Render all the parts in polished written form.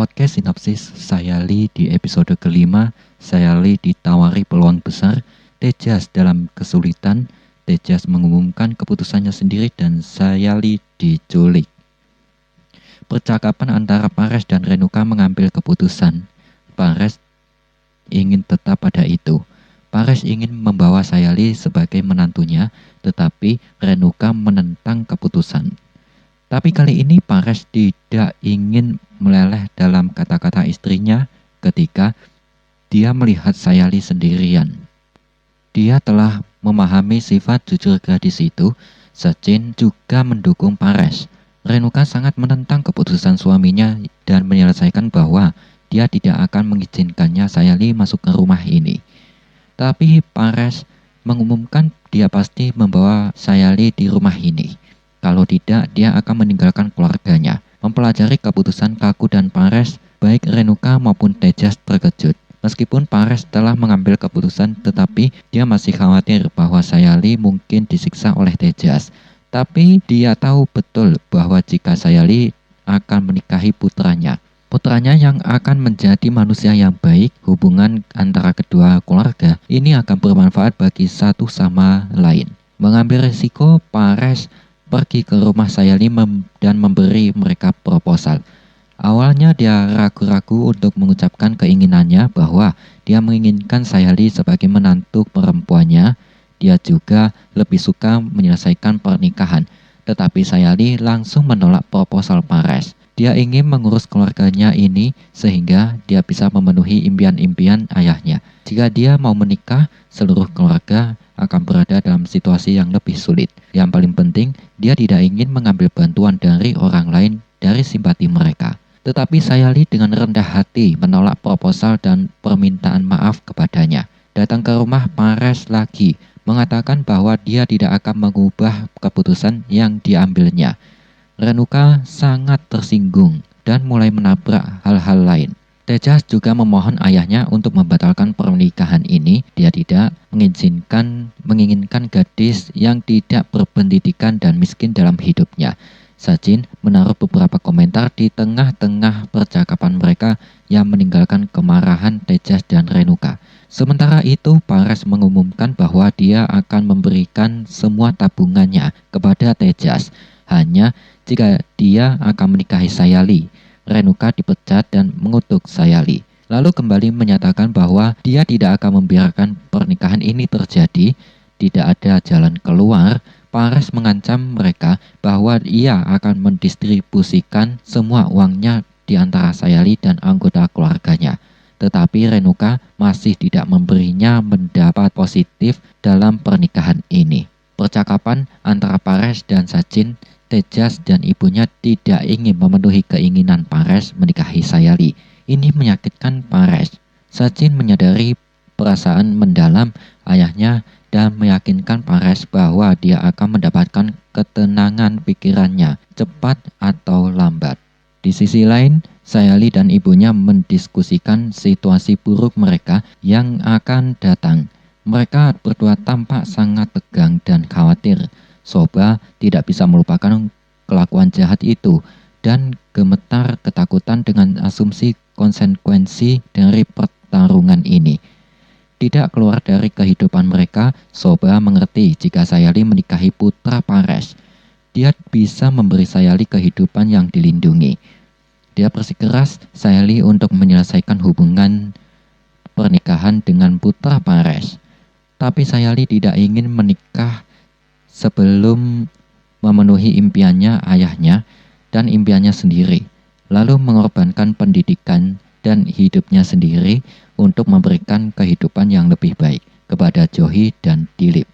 podcast sinopsis Sayali di episode kelima. Sayali ditawari peluang besar, Tejas dalam kesulitan, Tejas mengumumkan keputusannya sendiri dan Sayali diculik. Percakapan antara Paresh dan Renuka mengambil keputusan. Paresh ingin tetap pada itu. Paresh ingin membawa Sayali sebagai menantunya, tetapi Renuka menentang keputusan. Tapi kali ini Paresh tidak ingin meleleh dalam kata-kata istrinya ketika dia melihat Sayali sendirian. Dia telah memahami sifat jujur gadis itu. Sachin juga mendukung Paresh. Renuka sangat menentang keputusan suaminya dan menyelesaikan bahwa dia tidak akan mengizinkannya Sayali masuk ke rumah ini. Tapi Paresh mengumumkan dia pasti membawa Sayali di rumah ini. Kalau tidak, dia akan meninggalkan keluarganya. Mempelajari keputusan Kaku dan Paresh, baik Renuka maupun Tejas terkejut. Meskipun Paresh telah mengambil keputusan, tetapi dia masih khawatir bahwa Sayali mungkin disiksa oleh Tejas. Tapi dia tahu betul bahwa jika Sayali akan menikahi putranya yang akan menjadi manusia yang baik, hubungan antara kedua keluarga ini akan bermanfaat bagi satu sama lain. Mengambil risiko, Paresh pergi ke rumah Sayali dan memberi mereka proposal. Awalnya dia ragu-ragu untuk mengucapkan keinginannya bahwa dia menginginkan Sayali sebagai menantu perempuannya. Dia juga lebih suka menyelesaikan pernikahan. Tetapi Sayali langsung menolak proposal Paresh. Dia ingin mengurus keluarganya ini sehingga dia bisa memenuhi impian-impian ayahnya. Jika dia mau menikah, seluruh keluarga akan berada dalam situasi yang lebih sulit. Yang paling penting, dia tidak ingin mengambil bantuan dari orang lain dari simpati mereka. Tetapi Sayali dengan rendah hati menolak proposal dan permintaan maaf kepadanya. Datang ke rumah Paresh lagi, mengatakan bahwa dia tidak akan mengubah keputusan yang diambilnya. Renuka sangat tersinggung dan mulai menabrak hal-hal lain. Tejas juga memohon ayahnya untuk membatalkan pernikahan ini. Dia tidak menginginkan gadis yang tidak berpendidikan dan miskin dalam hidupnya. Sachin menaruh beberapa komentar di tengah-tengah percakapan mereka yang meninggalkan kemarahan Tejas dan Renuka. Sementara itu, Paresh mengumumkan bahwa dia akan memberikan semua tabungannya kepada Tejas hanya jika dia akan menikahi Sayali. Renuka dipecat dan mengutuk Sayali. Lalu kembali menyatakan bahwa dia tidak akan membiarkan pernikahan ini terjadi. Tidak ada jalan keluar. Paresh mengancam mereka bahwa ia akan mendistribusikan semua uangnya di antara Sayali dan anggota keluarganya. Tetapi Renuka masih tidak memberinya pendapat positif dalam pernikahan ini. Percakapan antara Paresh dan Sachin, Tejas dan ibunya tidak ingin memenuhi keinginan Paresh menikahi Sayali. Ini menyakitkan Paresh. Sachin menyadari perasaan mendalam ayahnya dan meyakinkan Paresh bahwa dia akan mendapatkan ketenangan pikirannya cepat atau lambat. Di sisi lain, Sayali dan ibunya mendiskusikan situasi buruk mereka yang akan datang. Mereka berdua tampak sangat tegang dan khawatir. Soba tidak bisa melupakan kelakuan jahat itu dan gemetar ketakutan dengan asumsi konsekuensi dari pertarungan ini. Tidak keluar dari kehidupan mereka, Soba mengerti jika Sayali menikahi putra Paresh. Dia bisa memberi Sayali kehidupan yang dilindungi. Dia bersikeras Sayali untuk menyelesaikan hubungan pernikahan dengan putra Paresh. Tapi Sayali tidak ingin menikah sebelum memenuhi impiannya ayahnya dan impiannya sendiri, lalu mengorbankan pendidikan dan hidupnya sendiri untuk memberikan kehidupan yang lebih baik kepada Johi dan Dilip.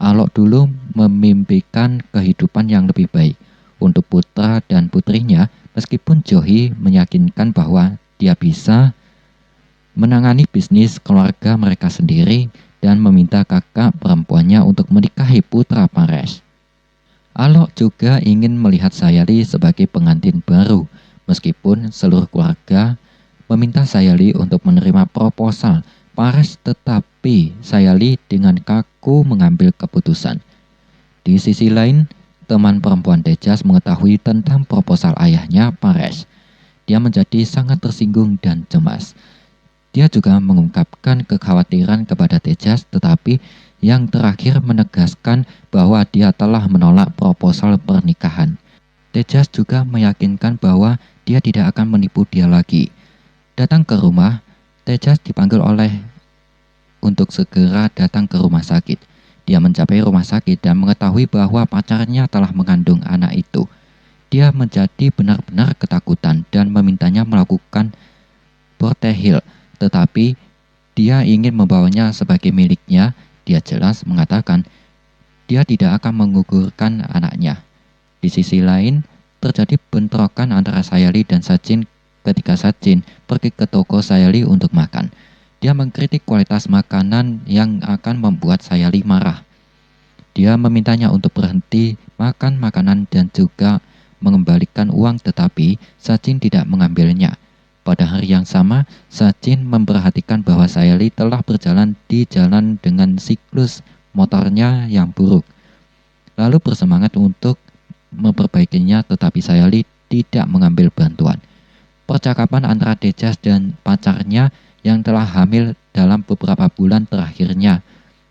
Alok dulu memimpikan kehidupan yang lebih baik untuk putra dan putrinya, meskipun Johi meyakinkan bahwa dia bisa menangani bisnis keluarga mereka sendiri dan meminta kakak perempuannya untuk menikahi putra Paresh. Alok juga ingin melihat Sayali sebagai pengantin baru, meskipun seluruh keluarga meminta Sayali untuk menerima proposal Paresh, tetapi Sayali dengan kaku mengambil keputusan. Di sisi lain, teman perempuan Tejas mengetahui tentang proposal ayahnya Paresh. Dia menjadi sangat tersinggung dan cemas. Dia juga mengungkapkan kekhawatiran kepada Tejas, tetapi yang terakhir menegaskan bahwa dia telah menolak proposal pernikahan. Tejas juga meyakinkan bahwa dia tidak akan menipu dia lagi. Datang ke rumah, Tejas dipanggil untuk segera datang ke rumah sakit. Dia mencapai rumah sakit dan mengetahui bahwa pacarnya telah mengandung anak itu. Dia menjadi benar-benar ketakutan dan memintanya melakukan bortehil, tetapi dia ingin membawanya sebagai miliknya. Dia jelas mengatakan dia tidak akan menggugurkan anaknya. Di sisi lain, terjadi bentrokan antara Sayali dan Sachin ketika Sachin pergi ke toko Sayali untuk makan. Dia mengkritik kualitas makanan yang akan membuat Sayali marah. Dia memintanya untuk berhenti makan makanan dan juga mengembalikan uang, tetapi Sachin tidak mengambilnya. Pada hari yang sama, Sachin memperhatikan bahwa Sayali telah berjalan di jalan dengan siklus motornya yang buruk, lalu bersemangat untuk memperbaikinya, tetapi Sayali tidak mengambil bantuan. Percakapan antara Tejas dan pacarnya yang telah hamil dalam beberapa bulan terakhirnya.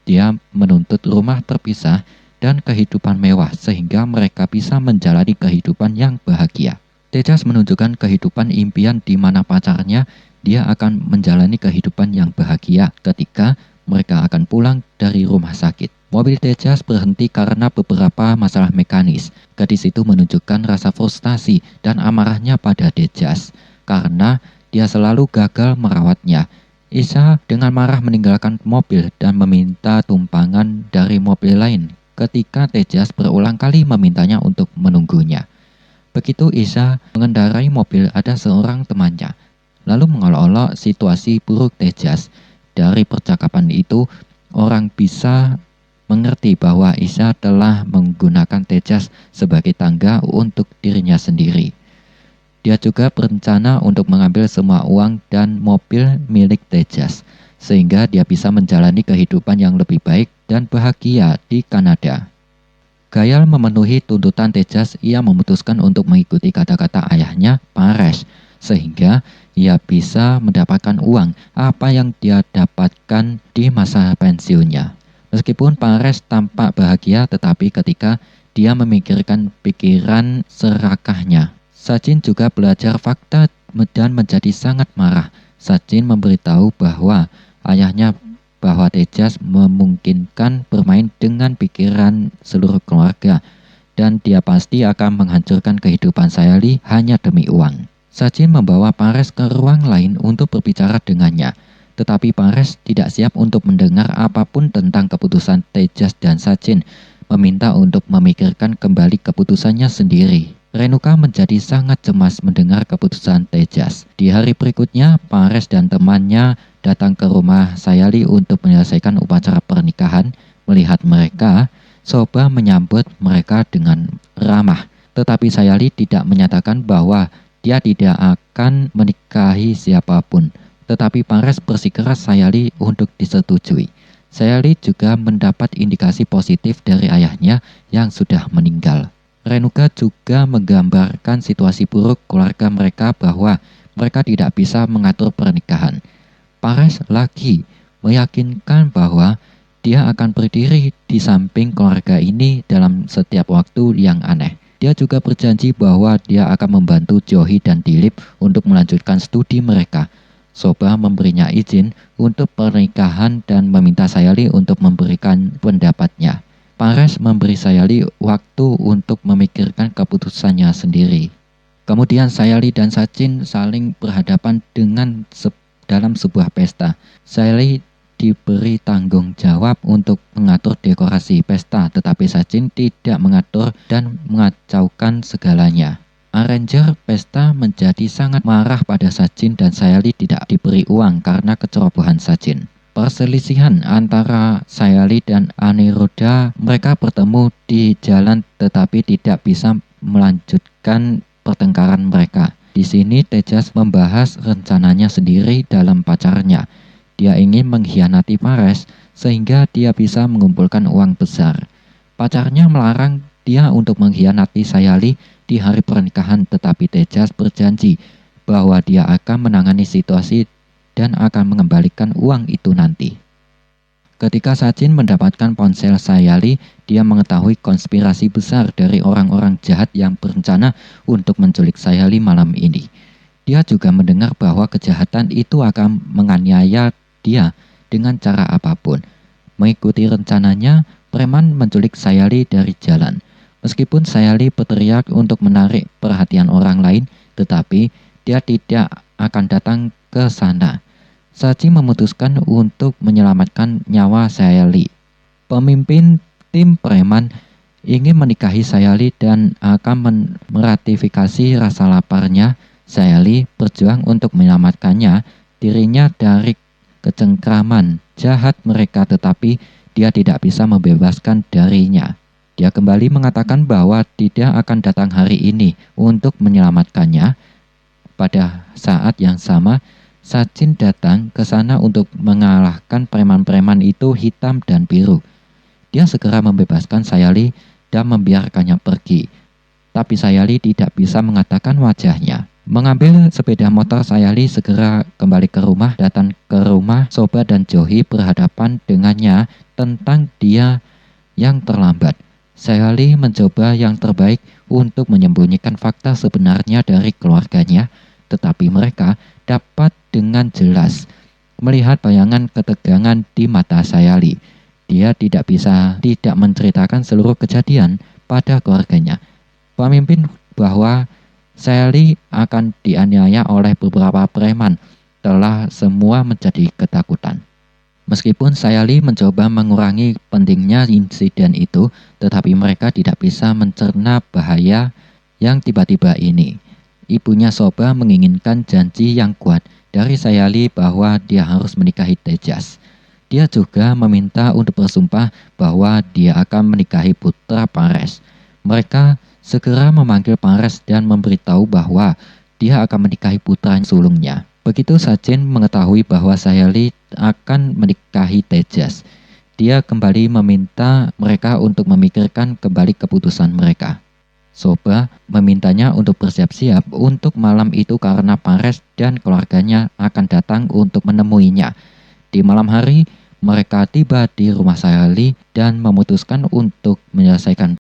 Dia menuntut rumah terpisah dan kehidupan mewah sehingga mereka bisa menjalani kehidupan yang bahagia. Tejas menunjukkan kehidupan impian di mana pacarnya dia akan menjalani kehidupan yang bahagia ketika mereka akan pulang dari rumah sakit. Mobil Tejas berhenti karena beberapa masalah mekanis. Gadis itu menunjukkan rasa frustasi dan amarahnya pada Tejas karena dia selalu gagal merawatnya. Isha dengan marah meninggalkan mobil dan meminta tumpangan dari mobil lain ketika Tejas berulang kali memintanya untuk menunggunya. Begitu Isha mengendarai mobil, ada seorang temannya lalu mengolok-olok situasi buruk Tejas. Dari percakapan itu, orang bisa mengerti bahwa Isha telah menggunakan Tejas sebagai tangga untuk dirinya sendiri. Dia juga berencana untuk mengambil semua uang dan mobil milik Tejas, sehingga dia bisa menjalani kehidupan yang lebih baik dan bahagia di Kanada. Gayal memenuhi tuntutan Tejas. Ia memutuskan untuk mengikuti kata-kata ayahnya, Paresh, sehingga ia bisa mendapatkan uang apa yang dia dapatkan di masa pensiunnya. Meskipun Paresh tampak bahagia, tetapi ketika dia memikirkan pikiran serakahnya, Sachin juga belajar fakta dan menjadi sangat marah. Sachin memberitahu bahwa ayahnya bahwa Tejas memungkinkan bermain dengan pikiran seluruh keluarga dan dia pasti akan menghancurkan kehidupan Sayali hanya demi uang. Sachin membawa Paresh ke ruang lain untuk berbicara dengannya, tetapi Paresh tidak siap untuk mendengar apapun tentang keputusan Tejas dan Sachin meminta untuk memikirkan kembali keputusannya sendiri. Renuka menjadi sangat cemas mendengar keputusan Tejas. Di hari berikutnya, Paresh dan temannya datang ke rumah Sayali untuk menyelesaikan upacara pernikahan. Melihat mereka, Soba menyambut mereka dengan ramah. Tetapi Sayali tidak menyatakan bahwa dia tidak akan menikahi siapapun. Tetapi Paresh bersikeras Sayali untuk disetujui. Sayali juga mendapat indikasi positif dari ayahnya yang sudah meninggal. Renuka juga menggambarkan situasi buruk keluarga mereka bahwa mereka tidak bisa mengatur pernikahan. Paresh lagi meyakinkan bahwa dia akan berdiri di samping keluarga ini dalam setiap waktu yang aneh. Dia juga berjanji bahwa dia akan membantu Johi dan Dilip untuk melanjutkan studi mereka. Soba memberinya izin untuk pernikahan dan meminta Sayali untuk memberikan pendapatnya. Paresh memberi Sayali waktu untuk memikirkan keputusannya sendiri. Kemudian Sayali dan Sachin saling berhadapan dalam sebuah pesta. Sayali diberi tanggung jawab untuk mengatur dekorasi pesta, tetapi Sachin tidak mengatur dan mengacaukan segalanya. Arranger pesta menjadi sangat marah pada Sachin dan Sayali tidak diberi uang karena kecerobohan Sachin. Perselisihan antara Sayali dan Aniruddha, mereka bertemu di jalan tetapi tidak bisa melanjutkan pertengkaran mereka. Di sini Tejas membahas rencananya sendiri dalam pacarnya. Dia ingin mengkhianati Paresh sehingga dia bisa mengumpulkan uang besar. Pacarnya melarang dia untuk mengkhianati Sayali di hari pernikahan, tetapi Tejas berjanji bahwa dia akan menangani situasi dan akan mengembalikan uang itu nanti. Ketika Sachin mendapatkan ponsel Sayali, dia mengetahui konspirasi besar dari orang-orang jahat yang berencana untuk menculik Sayali malam ini. Dia juga mendengar bahwa kejahatan itu akan menganiaya dia dengan cara apapun. Mengikuti rencananya, preman menculik Sayali dari jalan. Meskipun Sayali berteriak untuk menarik perhatian orang lain, tetapi dia tidak akan datang ke sana. Sachin memutuskan untuk menyelamatkan nyawa Sayali. Pemimpin tim preman ingin menikahi Sayali dan akan meratifikasi rasa laparnya. Sayali berjuang untuk menyelamatkannya dirinya dari kecengkraman jahat mereka, tetapi dia tidak bisa membebaskan darinya. Dia kembali mengatakan bahwa tidak akan datang hari ini untuk menyelamatkannya. Pada saat yang sama, Sachin datang ke sana untuk mengalahkan preman-preman itu hitam dan biru. Dia segera membebaskan Sayali dan membiarkannya pergi. Tapi Sayali tidak bisa mengatakan wajahnya. Mengambil sepeda motor, Sayali segera kembali ke rumah, datang ke rumah Soba dan Johi berhadapan dengannya tentang dia yang terlambat. Sayali mencoba yang terbaik untuk menyembunyikan fakta sebenarnya dari keluarganya, tetapi mereka dapat dengan jelas melihat bayangan ketegangan di mata Sayali. Dia tidak bisa tidak menceritakan seluruh kejadian pada keluarganya. Pemimpin bahwa Sayali akan dianiaya oleh beberapa preman telah semua menjadi ketakutan. Meskipun Sayali mencoba mengurangi pentingnya insiden itu, tetapi mereka tidak bisa mencerna bahaya yang tiba-tiba ini. Ibunya Soba menginginkan janji yang kuat dari Sayali bahwa dia harus menikahi Tejas. Dia juga meminta untuk bersumpah bahwa dia akan menikahi putra Pares. Mereka segera memanggil Pares dan memberitahu bahwa dia akan menikahi putra sulungnya. Begitu Sachin mengetahui bahwa Sayali akan menikahi Tejas, dia kembali meminta mereka untuk memikirkan kembali keputusan mereka. Soba memintanya untuk bersiap-siap untuk malam itu karena Pares dan keluarganya akan datang untuk menemuinya. Di malam hari, mereka tiba di rumah Sayali dan memutuskan untuk menyelesaikan